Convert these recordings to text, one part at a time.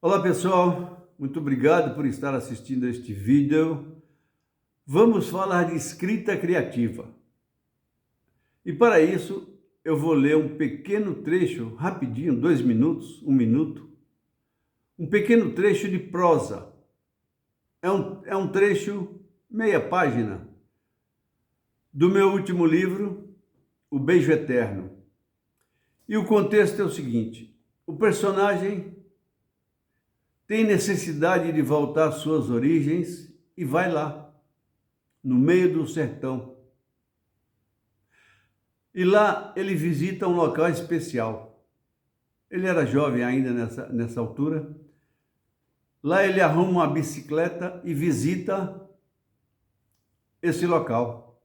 Olá pessoal, muito obrigado por estar assistindo este vídeo. Vamos falar de escrita criativa. E para isso eu vou ler um pequeno trecho, rapidinho, 2 minutos, 1 minuto. Um pequeno trecho de prosa. É um trecho, meia página, do meu último livro, O Beijo Eterno. E o contexto é o seguinte: o personagem tem necessidade de voltar às suas origens e vai lá, no meio do sertão. E lá ele visita um local especial. Ele era jovem ainda nessa altura. Lá ele arruma uma bicicleta e visita esse local.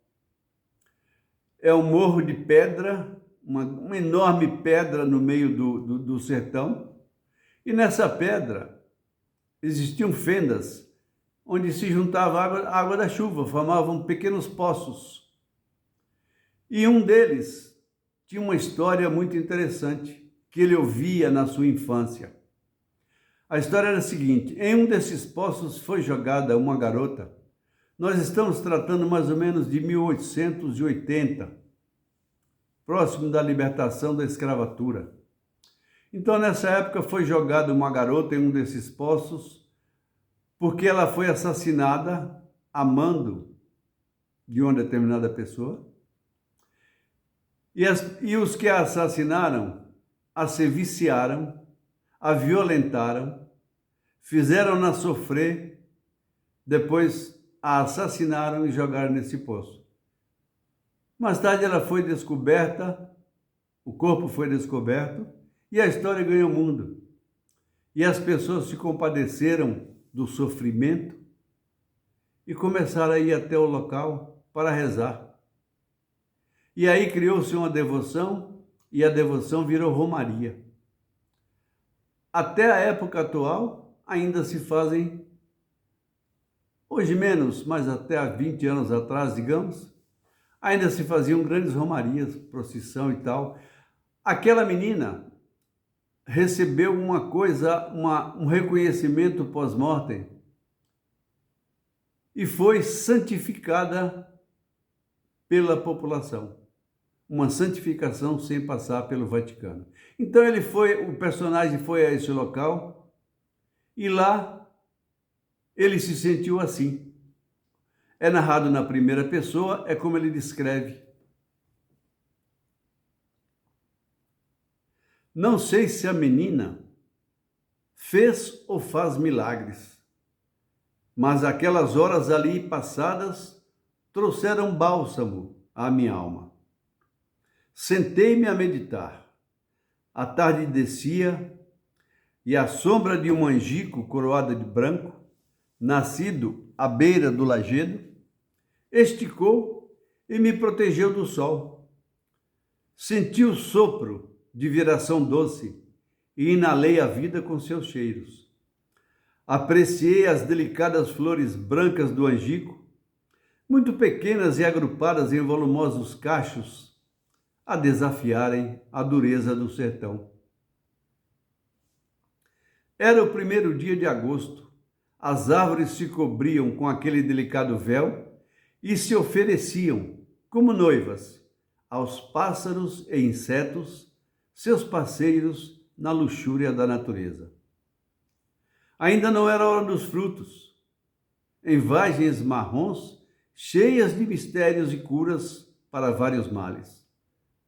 É um morro de pedra, uma enorme pedra no meio do sertão. E nessa pedra existiam fendas onde se juntava água da chuva, formavam pequenos poços. E um deles tinha uma história muito interessante que ele ouvia na sua infância. A história era a seguinte: em um desses poços foi jogada uma garota. Nós estamos tratando mais ou menos de 1880, próximo da libertação da escravatura. Então, nessa época, foi jogada uma garota em um desses poços porque ela foi assassinada amando de uma determinada pessoa. E os que a assassinaram a se viciaram, a violentaram, fizeram-na sofrer, depois a assassinaram e jogaram nesse poço. Mais tarde ela foi descoberta, o corpo foi descoberto e a história ganhou mundo. E as pessoas se compadeceram do sofrimento e começaram a ir até o local para rezar. E aí criou-se uma devoção e a devoção virou romaria. Até a época atual ainda se fazem, hoje menos, mas até há 20 anos atrás, digamos, ainda se faziam grandes romarias, procissão e tal. Aquela menina recebeu um reconhecimento pós-mortem e foi santificada pela população. Uma santificação sem passar pelo Vaticano. Então o personagem foi a esse local e lá ele se sentiu assim. É narrado na primeira pessoa, é como ele descreve. Não sei se a menina fez ou faz milagres, mas aquelas horas ali passadas trouxeram bálsamo à minha alma. Sentei-me a meditar. A tarde descia e a sombra de um angico coroado de branco, nascido à beira do lajedo, esticou e me protegeu do sol. Senti o sopro de viração doce e inalei a vida com seus cheiros. Apreciei as delicadas flores brancas do angico, muito pequenas e agrupadas em volumosos cachos, a desafiarem a dureza do sertão. Era o primeiro dia de agosto. As árvores se cobriam com aquele delicado véu e se ofereciam, como noivas, aos pássaros e insetos, seus parceiros na luxúria da natureza. Ainda não era hora dos frutos. Em vagens marrons, cheias de mistérios e curas para vários males.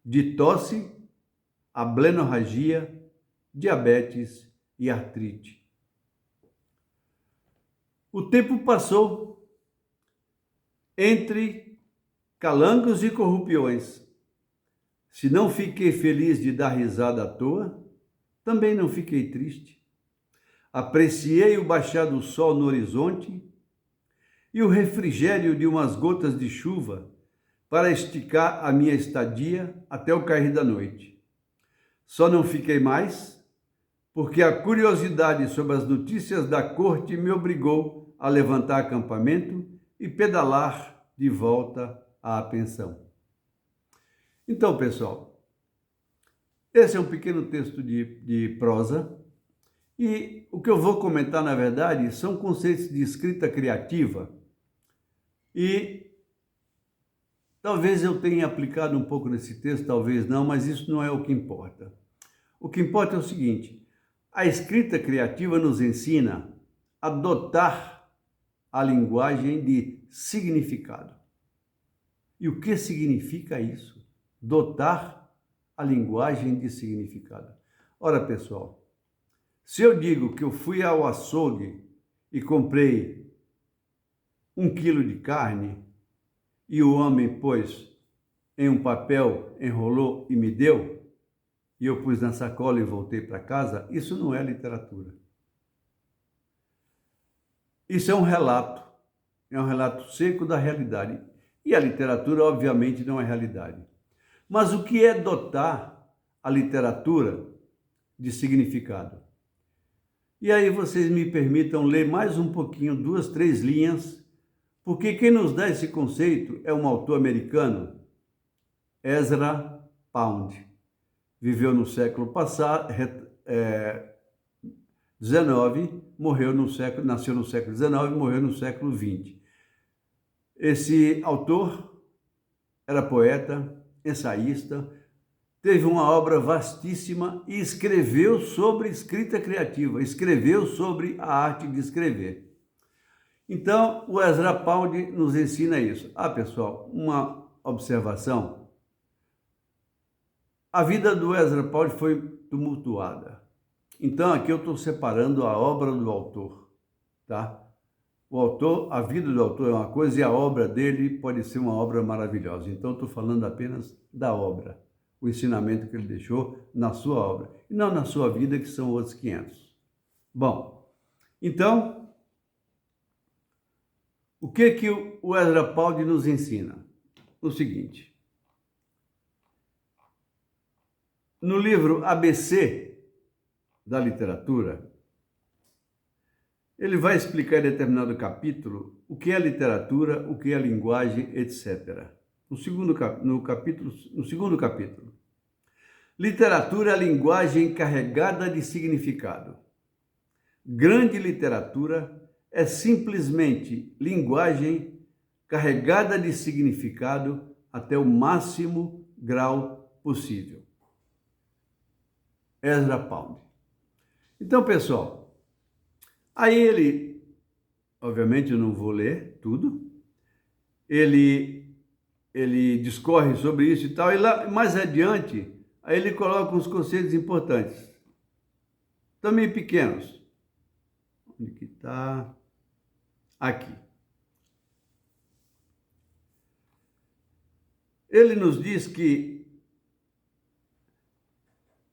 De tosse, a blenorragia, diabetes e artrite. O tempo passou entre calangos e corrupiões. Se não fiquei feliz de dar risada à toa, também não fiquei triste. Apreciei o baixar do sol no horizonte e o refrigério de umas gotas de chuva para esticar a minha estadia até o cair da noite. Só não fiquei mais porque a curiosidade sobre as notícias da corte me obrigou a levantar acampamento e pedalar de volta à pensão. Então, pessoal, esse é um pequeno texto de prosa E o que eu vou comentar, na verdade, são conceitos de escrita criativa e talvez eu tenha aplicado um pouco nesse texto, talvez não, mas isso não é o que importa. O que importa é o seguinte: a escrita criativa nos ensina a dotar a linguagem de significado. E o que significa isso? Dotar a linguagem de significado. Ora, pessoal, se eu digo que eu fui ao açougue e comprei 1 quilo de carne e o homem pôs em um papel, enrolou e me deu, e eu pus na sacola e voltei para casa, isso não é literatura. Isso é um relato seco da realidade. E a literatura, obviamente, não é realidade. Mas o que é dotar a literatura de significado? E aí vocês me permitam ler mais um pouquinho, 2, 3 linhas, porque quem nos dá esse conceito é um autor americano, Ezra Pound. Viveu no século passado, 19, nasceu no século 19 e morreu no século 20. Esse autor era poeta, ensaísta, teve uma obra vastíssima e escreveu sobre escrita criativa, escreveu sobre a arte de escrever. Então, o Ezra Pound nos ensina isso. Pessoal, uma observação. A vida do Ezra Pound foi tumultuada. Então, aqui eu estou separando a obra do autor, tá? O autor, a vida do autor é uma coisa e a obra dele pode ser uma obra maravilhosa. Então, estou falando apenas da obra, o ensinamento que ele deixou na sua obra, e não na sua vida, que são outros 500. Bom, então, o que o Ezra Pound nos ensina? O seguinte: no livro ABC da literatura, ele vai explicar em determinado capítulo o que é literatura, o que é linguagem, etc. No segundo capítulo, literatura é a linguagem carregada de significado. Grande literatura é simplesmente linguagem carregada de significado até o máximo grau possível. Ezra Pound. Então, pessoal, aí ele, obviamente eu não vou ler tudo, ele discorre sobre isso e tal, e lá mais adiante, aí ele coloca uns conceitos importantes, também pequenos. Onde que está? Aqui. Ele nos diz que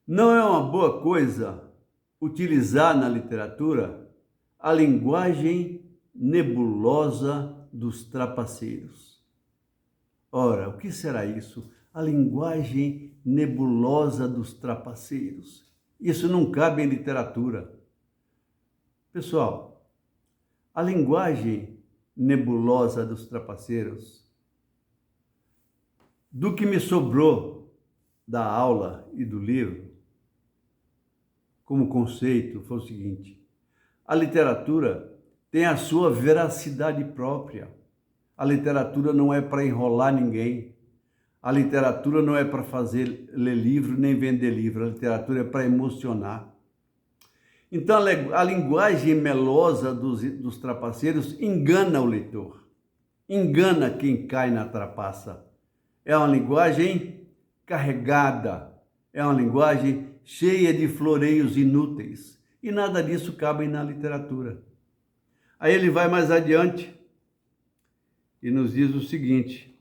não é uma boa coisa utilizar na literatura a linguagem nebulosa dos trapaceiros. Ora, o que será isso? A linguagem nebulosa dos trapaceiros. Isso não cabe em literatura. Pessoal, a linguagem nebulosa dos trapaceiros, do que me sobrou da aula e do livro, como conceito, foi o seguinte: a literatura tem a sua veracidade própria. A literatura não é para enrolar ninguém. A literatura não é para ler livro nem vender livro. A literatura é para emocionar. Então, a linguagem melosa dos trapaceiros engana o leitor, engana quem cai na trapaça. É uma linguagem carregada, é uma linguagem cheia de floreios inúteis, e nada disso cabe na literatura. Aí ele vai mais adiante e nos diz o seguinte,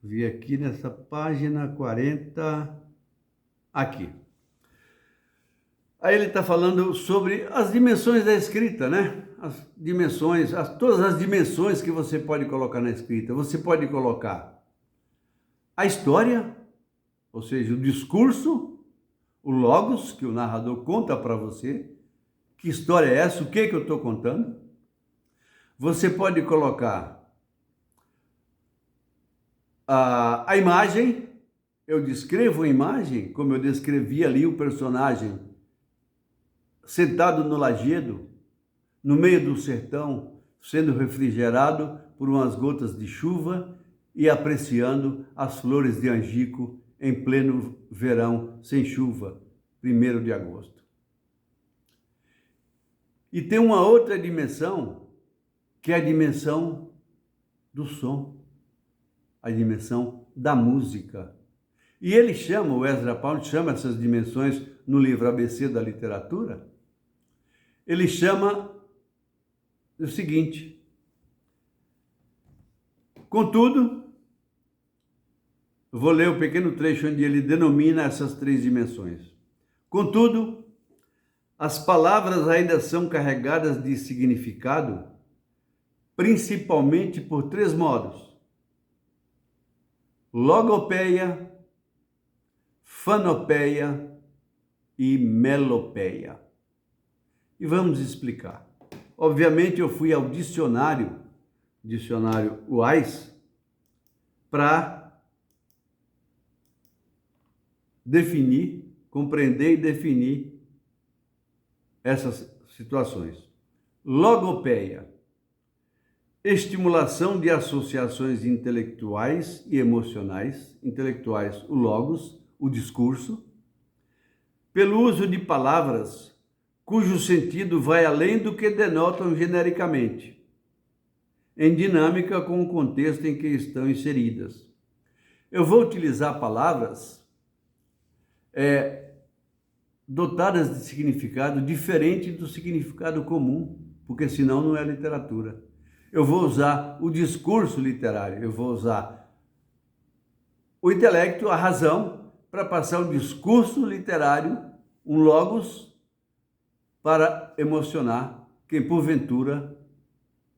vi aqui nessa página 40, aqui. Aí ele está falando sobre as dimensões da escrita, né? As dimensões, todas as dimensões que você pode colocar na escrita. Você pode colocar a história, ou seja, o discurso, o logos, que o narrador conta para você. Que história é essa? O que eu estou contando? Você pode colocar a imagem, eu descrevo a imagem, como eu descrevi ali o personagem sentado no lajedo, no meio do sertão, sendo refrigerado por umas gotas de chuva e apreciando as flores de angico em pleno verão, sem chuva, 1º de agosto. E tem uma outra dimensão, que é a dimensão do som, a dimensão da música. E ele chama, o Ezra Pound chama essas dimensões no livro ABC da Literatura, ele chama o seguinte: contudo, vou ler o pequeno trecho onde ele denomina essas 3 dimensões. Contudo, as palavras ainda são carregadas de significado, principalmente por 3 modos: logopeia, fanopeia e melopeia. E vamos explicar. Obviamente eu fui ao dicionário Wise, para definir, compreender e definir essas situações. Logopeia: estimulação de associações intelectuais e emocionais. Intelectuais, o logos, o discurso, pelo uso de palavras cujo sentido vai além do que denotam genericamente, em dinâmica com o contexto em que estão inseridas. Eu vou utilizar palavras dotadas de significado diferente do significado comum, porque senão não é literatura. Eu vou usar o discurso literário, eu vou usar o intelecto, a razão, para passar um discurso literário, um logos, para emocionar quem porventura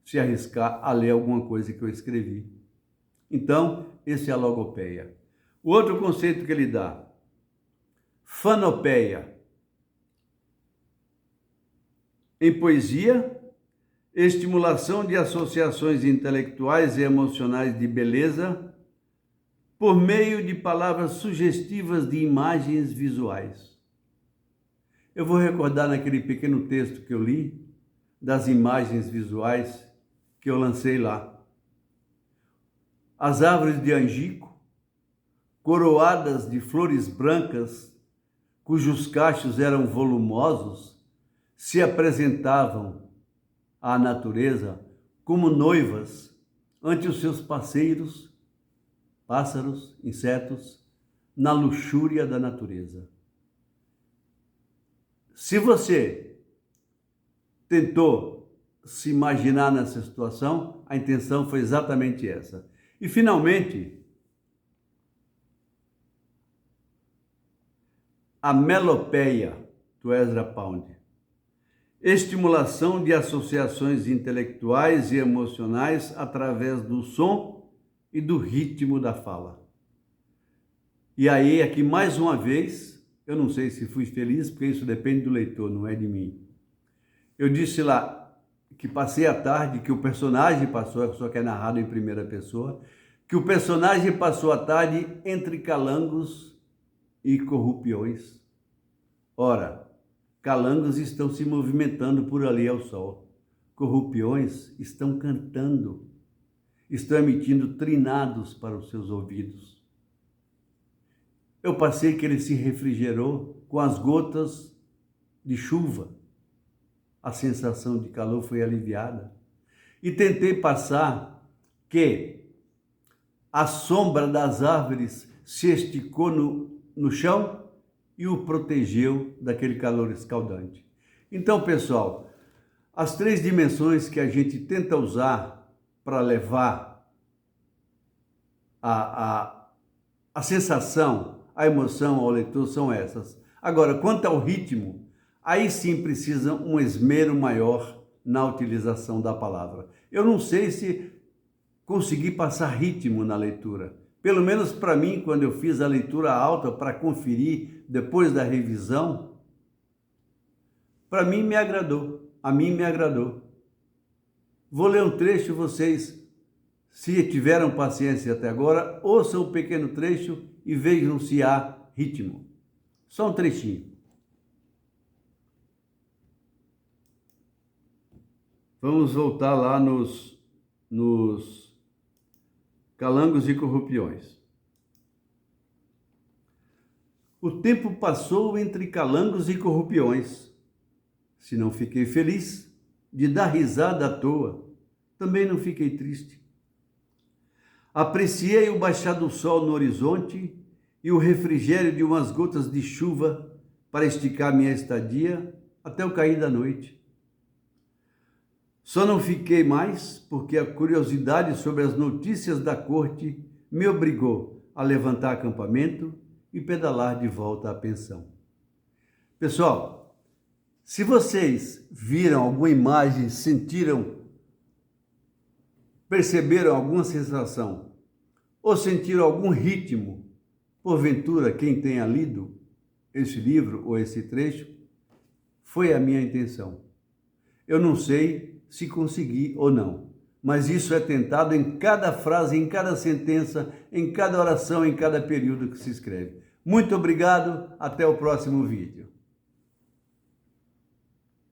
se arriscar a ler alguma coisa que eu escrevi. Então, esse é a logopeia. O outro conceito que ele dá, fanopeia. Em poesia, estimulação de associações intelectuais e emocionais de beleza por meio de palavras sugestivas de imagens visuais. Eu vou recordar naquele pequeno texto que eu li, das imagens visuais que eu lancei lá. As árvores de angico, coroadas de flores brancas, cujos cachos eram volumosos, se apresentavam à natureza como noivas ante os seus parceiros, pássaros, insetos, na luxúria da natureza. Se você tentou se imaginar nessa situação, a intenção foi exatamente essa. E, finalmente, a melopeia do Ezra Pound. Estimulação de associações intelectuais e emocionais através do som e do ritmo da fala. E aí, aqui mais uma vez, eu não sei se fui feliz, porque isso depende do leitor, não é de mim. Eu disse lá que passei a tarde, que o personagem passou, só que é narrado em primeira pessoa, que o personagem passou a tarde entre calangos e corrupiões. Ora, calangos estão se movimentando por ali ao sol. Corrupiões estão cantando, estão emitindo trinados para os seus ouvidos. Eu passei que ele se refrigerou com as gotas de chuva. A sensação de calor foi aliviada. E tentei passar que a sombra das árvores se esticou no chão e o protegeu daquele calor escaldante. Então, pessoal, as 3 dimensões que a gente tenta usar para levar a sensação, a emoção ao leitor são essas. Agora, quanto ao ritmo, aí sim precisa um esmero maior na utilização da palavra. Eu não sei se consegui passar ritmo na leitura. Pelo menos para mim, quando eu fiz a leitura alta para conferir depois da revisão, para mim me agradou, a mim me agradou. Vou ler um trecho, vocês, se tiveram paciência até agora, ouçam um pequeno trecho e vejam se há ritmo. Só um trechinho. Vamos voltar lá nos Calangos e Corrupiões. O tempo passou entre calangos e corrupiões. Se não fiquei feliz de dar risada à toa, também não fiquei triste. Apreciei o baixar do sol no horizonte e o refrigério de umas gotas de chuva para esticar minha estadia até o cair da noite. Só não fiquei mais porque a curiosidade sobre as notícias da corte me obrigou a levantar acampamento e pedalar de volta à pensão. Pessoal, se vocês viram alguma imagem, sentiram, perceberam alguma sensação ou sentiram algum ritmo, porventura quem tenha lido esse livro ou esse trecho, foi a minha intenção. Eu não sei se consegui ou não, mas isso é tentado em cada frase, em cada sentença, em cada oração, em cada período que se escreve. Muito obrigado, até o próximo vídeo.